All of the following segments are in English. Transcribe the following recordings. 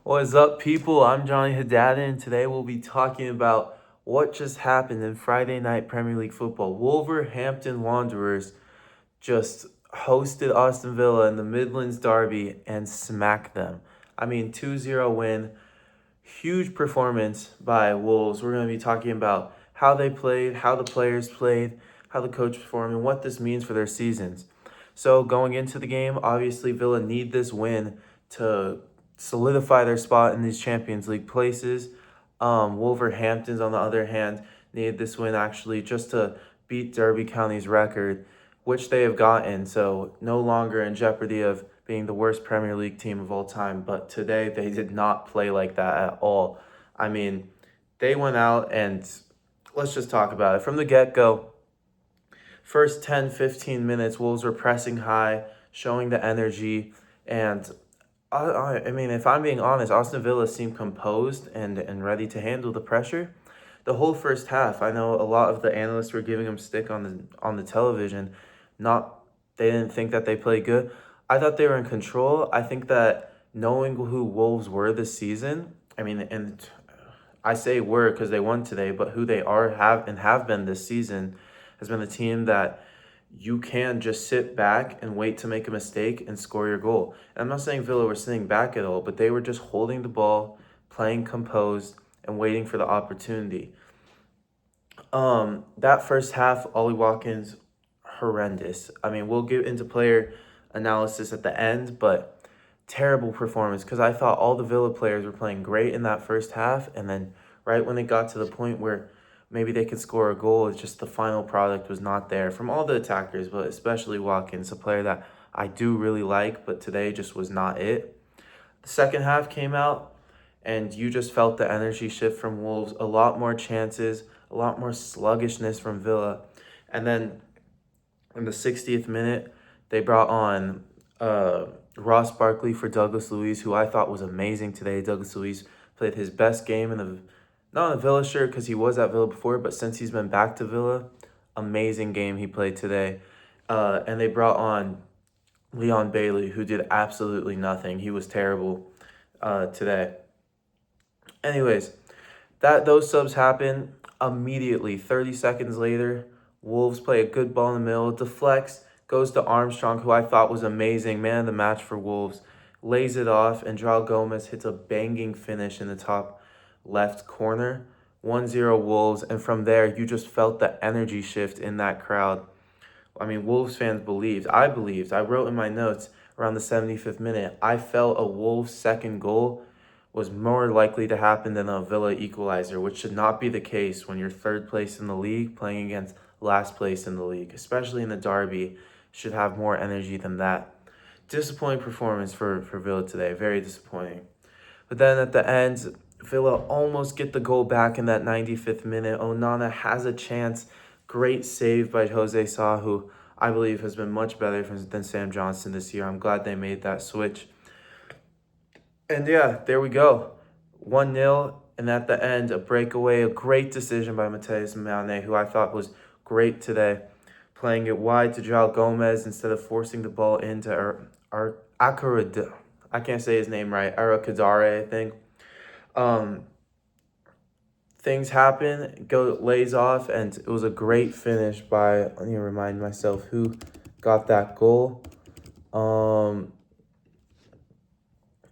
What is up, people? I'm Johnny Haddad, and today we'll be talking about what just happened in Friday night Premier League football. Wolverhampton Wanderers just hosted Aston Villa in the Midlands Derby and smacked them. 2-0 win. Huge performance by Wolves. We're going to be talking about how they played, how the players played, how the coach performed, and what this means for their seasons. So going into the game, obviously Villa need this win to solidify their spot in these Champions League places. Wolverhampton's, on the other hand, needed this win actually just to beat Derby County's record, which they have gotten. So no longer in jeopardy of being the worst Premier League team of all time. But today they did not play like that at all. I mean, they went out and let's just talk about it. From the get-go, first 10, 15 minutes, Wolves were pressing high, showing the energy. And if I'm being honest, Aston Villa seemed composed and ready to handle the pressure. The whole first half, I know a lot of the analysts were giving them stick on the television. Not They didn't think that they played good. I thought they were in control. I think that knowing who Wolves were this season, and I say were because they won today, but who they have been this season has been a team that you can just sit back and wait to make a mistake and score your goal. And I'm not saying Villa were sitting back at all, but they were just holding the ball, playing composed, and waiting for the opportunity. That first half, Ollie Watkins, horrendous. We'll get into player analysis at the end, but terrible performance because I thought all the Villa players were playing great in that first half, and then right when it got to the point where maybe they could score a goal, it's just the final product was not there from all the attackers, but especially Watkins, a player that I do really like, but today just was not it. The second half came out, and you just felt the energy shift from Wolves, a lot more chances, a lot more sluggishness from Villa, and then in the 60th minute, they brought on Ross Barkley for Douglas Luiz, who I thought was amazing today. Douglas Luiz played his best game not in the Villa shirt because he was at Villa before, but since he's been back to Villa, amazing game he played today. And they brought on Leon Bailey, who did absolutely nothing. He was terrible today. Anyways, those subs happen immediately. 30 seconds later, Wolves play a good ball in the middle, deflects, goes to Armstrong, who I thought was amazing, man of the match for Wolves, lays it off, and Joao Gomez hits a banging finish in the top left corner. 1-0 Wolves, and from there, you just felt the energy shift in that crowd. Wolves fans believed. I believed. I wrote in my notes around the 75th minute, I felt a Wolves second goal was more likely to happen than a Villa equalizer, which should not be the case when you're third place in the league playing against last place in the league, especially in the derby. Should have more energy than that. Disappointing performance for Villa today. Very disappointing. But then at the end, Villa almost get the goal back in that 95th minute. Onana has a chance. Great save by Jose Sa, who I believe has been much better than Sam Johnson this year. I'm glad they made that switch. And yeah, there we go. 1-0. And at the end, a breakaway, a great decision by Mateus Mane, who I thought was great today. Playing it wide to Joao Gomez instead of forcing the ball into Akarad. I can't say his name right. Arakadare, I think. Things happen, lays off, and it was a great finish by, let me remind myself who got that goal.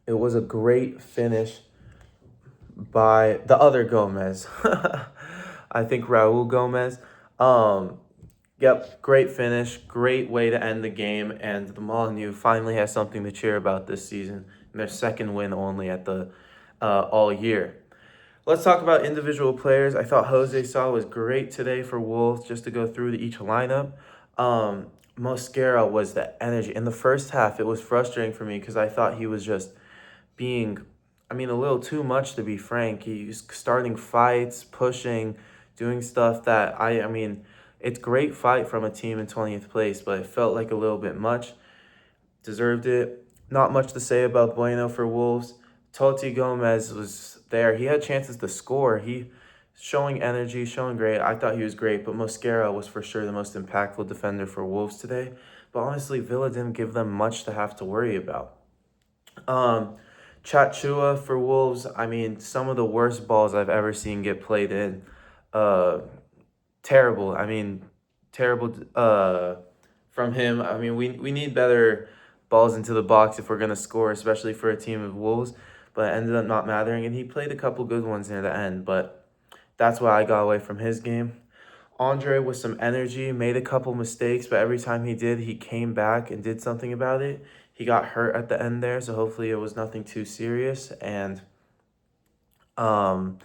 It was a great finish by the other Gomez. I think Raul Gomez. Yep, great finish, great way to end the game, and the Molineux finally has something to cheer about this season, and their second win only at the all year. Let's talk about individual players. I thought Jose Sa was great today for Wolves, just to go through each lineup. Mosquera was the energy. In the first half, it was frustrating for me because I thought he was just being, a little too much to be frank. He's starting fights, pushing, doing stuff that it's great fight from a team in 20th place, but it felt like a little bit much. Deserved it. Not much to say about Bueno for Wolves. Totti Gomez was there. He had chances to score. He showing energy, showing great. I thought he was great, but Mosquera was for sure the most impactful defender for Wolves today. But honestly, Villa didn't give them much to have to worry about. Chachua for Wolves, I mean, some of the worst balls I've ever seen get played in. Uh, Terrible. I mean, terrible from him. I mean, we need better balls into the box if we're going to score, especially for a team of Wolves. But it ended up not mattering, and he played a couple good ones near the end. But that's why I got away from his game. Andre with some energy, made a couple mistakes, but every time he did, he came back and did something about it. He got hurt at the end there, so hopefully it was nothing too serious. And um,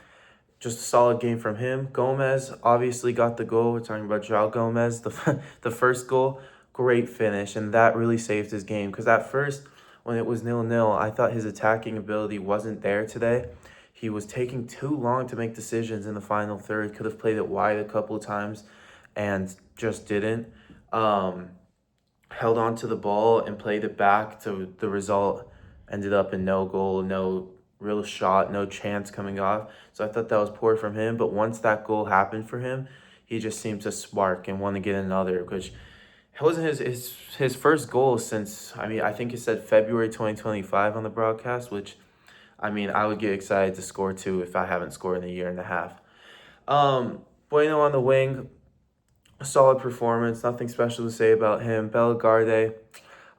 just a solid game from him. Gomez obviously got the goal. We're talking about João Gomez, the first goal, great finish, and that really saved his game. Because at first, when it was 0-0, I thought his attacking ability wasn't there today. He was taking too long to make decisions in the final third. Could have played it wide a couple of times, and just didn't. Um, Held on to the ball and played it back to the result. Ended up in no goal, no real shot, no chance coming off. So I thought that was poor from him. But once that goal happened for him, he just seemed to spark and want to get another, which it wasn't his first goal since, I mean, I think he said February 2025 on the broadcast, which, I mean, I would get excited to score too if I haven't scored in a year and a half. Bueno on the wing, solid performance, nothing special to say about him. Bellegarde,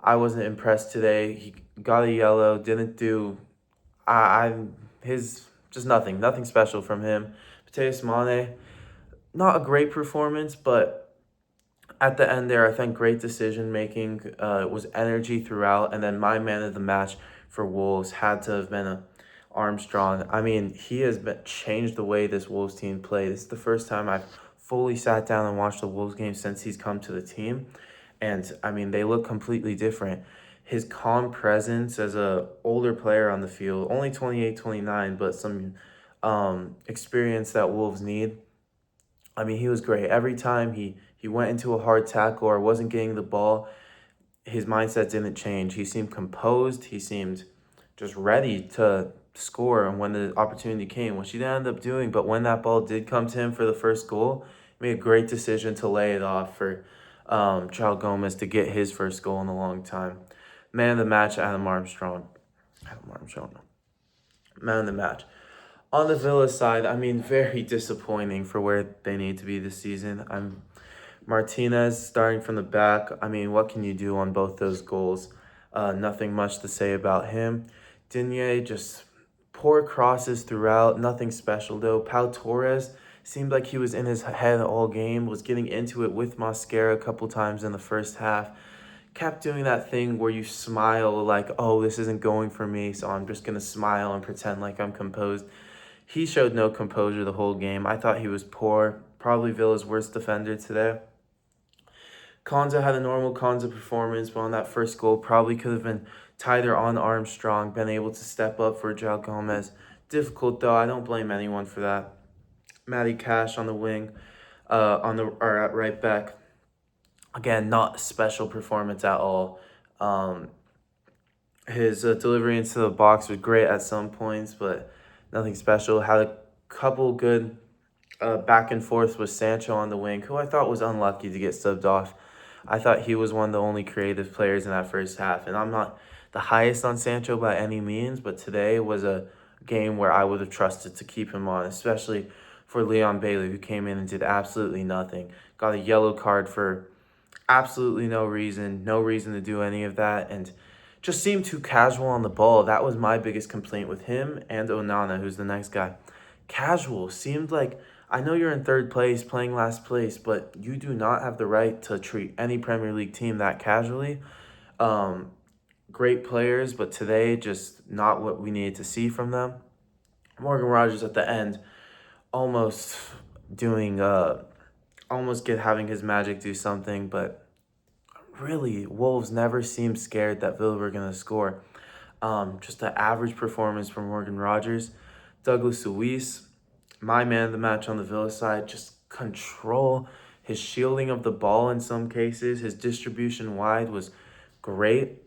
I wasn't impressed today. He got a yellow, didn't do I his just nothing special from him. Mateus Mane, not a great performance, but at the end there, I think great decision making. It was energy throughout, and then my man of the match for Wolves had to have been Armstrong. I mean, he has changed the way this Wolves team plays. This is the first time I've fully sat down and watched the Wolves game since he's come to the team, and I mean they look completely different. His calm presence as a older player on the field, only 28, 29, but some experience that Wolves need. I mean, he was great. Every time he went into a hard tackle or wasn't getting the ball, his mindset didn't change. He seemed composed. He seemed just ready to score. And when the opportunity came, which he didn't end up doing, but when that ball did come to him for the first goal, he made a great decision to lay it off for João Gomez to get his first goal in a long time. Man of the match, Adam Armstrong. Adam Armstrong. Man of the match. On the Villa side, I mean, very disappointing for where they need to be this season. Martinez starting from the back. I mean, what can you do on both those goals? Nothing much to say about him. Digne, just poor crosses throughout. Nothing special, though. Pau Torres seemed like he was in his head all game, was getting into it with Mosquera a couple times in the first half. Kept doing that thing where you smile like, oh, this isn't going for me, so I'm just going to smile and pretend like I'm composed. He showed no composure the whole game. I thought he was poor. Probably Villa's worst defender today. Konza had a normal Konza performance, but on that first goal, probably could have been tighter on Armstrong, been able to step up for João Gomez. Difficult though, I don't blame anyone for that. Matty Cash on the wing, or at right back. Again, not a special performance at all. His delivery into the box was great at some points, but nothing special. Had a couple good back and forth with Sancho on the wing, who I thought was unlucky to get subbed off. I thought he was one of the only creative players in that first half. And I'm not the highest on Sancho by any means, but today was a game where I would have trusted to keep him on, especially for Leon Bailey, who came in and did absolutely nothing. Got a yellow card for absolutely no reason to do any of that, and just seemed too casual on the ball. That was my biggest complaint with him and Onana, who's the next guy. Casual. Seemed like, I know you're in third place, playing last place, but you do not have the right to treat any Premier League team that casually. Great players, but today just not what we needed to see from them. Morgan Rogers at the end, almost doing, having his magic do something, but really, Wolves never seemed scared that Villa were going to score. Just an average performance from Morgan Rogers. Douglas Luiz, my man of the match on the Villa side, just control. His shielding of the ball in some cases, his distribution wide was great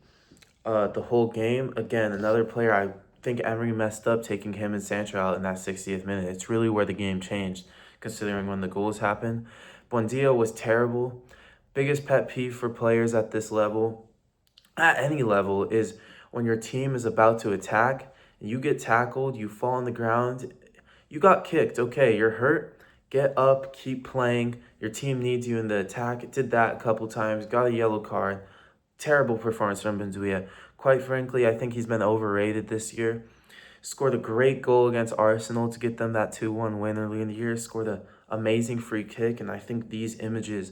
the whole game. Again, another player I think Emery messed up taking him and Sancho out in that 60th minute. It's really where the game changed, considering when the goals happened. Buendia was terrible. Biggest pet peeve for players at this level, at any level, is when your team is about to attack You get tackled, you fall on the ground, you got kicked. Okay, you're hurt. Get up, keep playing. Your team needs you in the attack. It did that a couple times, got a yellow card. Terrible performance from Benzuia. Quite frankly, I think he's been overrated this year. Scored a great goal against Arsenal to get them that 2-1 win early in the year. Scored an amazing free kick, and I think these images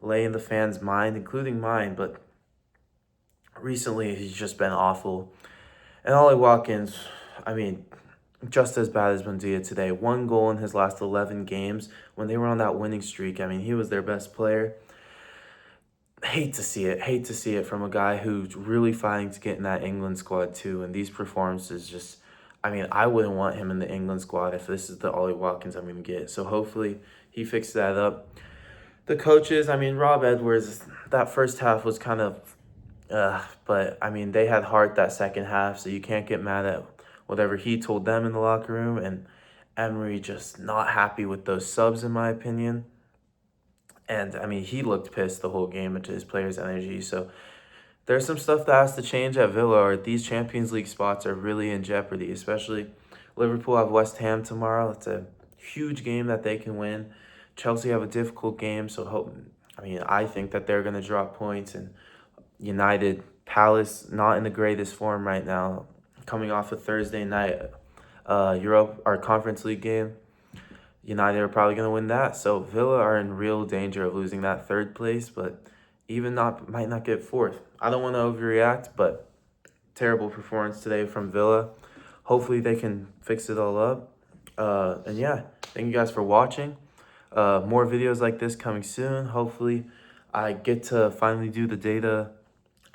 lay in the fans' mind, including mine, but recently he's just been awful. And Ollie Watkins, I mean, just as bad as Buendia today. 1 goal in his last 11 games when they were on that winning streak. I mean, he was their best player. Hate to see it. Hate to see it from a guy who's really fighting to get in that England squad too. And these performances just, I mean, I wouldn't want him in the England squad if this is the Ollie Watkins I'm going to get. So hopefully he fixes that up. The coaches, I mean, Rob Edwards, that first half was kind of, but I mean, they had heart that second half, so you can't get mad at whatever he told them in the locker room. And Emery just not happy with those subs, in my opinion. And I mean, he looked pissed the whole game into his players' energy. So there's some stuff that has to change at Villa, or these Champions League spots are really in jeopardy, especially Liverpool have West Ham tomorrow. It's a huge game that they can win. Chelsea have a difficult game, so I think that they're going to drop points. And United, Palace, not in the greatest form right now, coming off a Thursday night Europe, our Conference League game. United are probably going to win that. So Villa are in real danger of losing that third place, but might not get fourth. I don't want to overreact, but terrible performance today from Villa. Hopefully they can fix it all up. And yeah, thank you guys for watching. More videos like this coming soon. Hopefully I get to finally do the data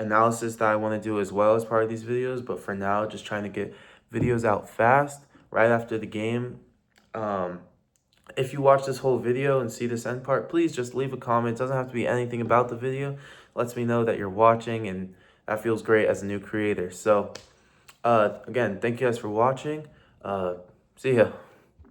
analysis that I want to do as well as part of these videos. But for now, just trying to get videos out fast right after the game. If you watch this whole video and see this end part, please just leave a comment. It doesn't have to be anything about the video. It lets me know that you're watching, and that feels great as a new creator. So again, thank you guys for watching. See ya.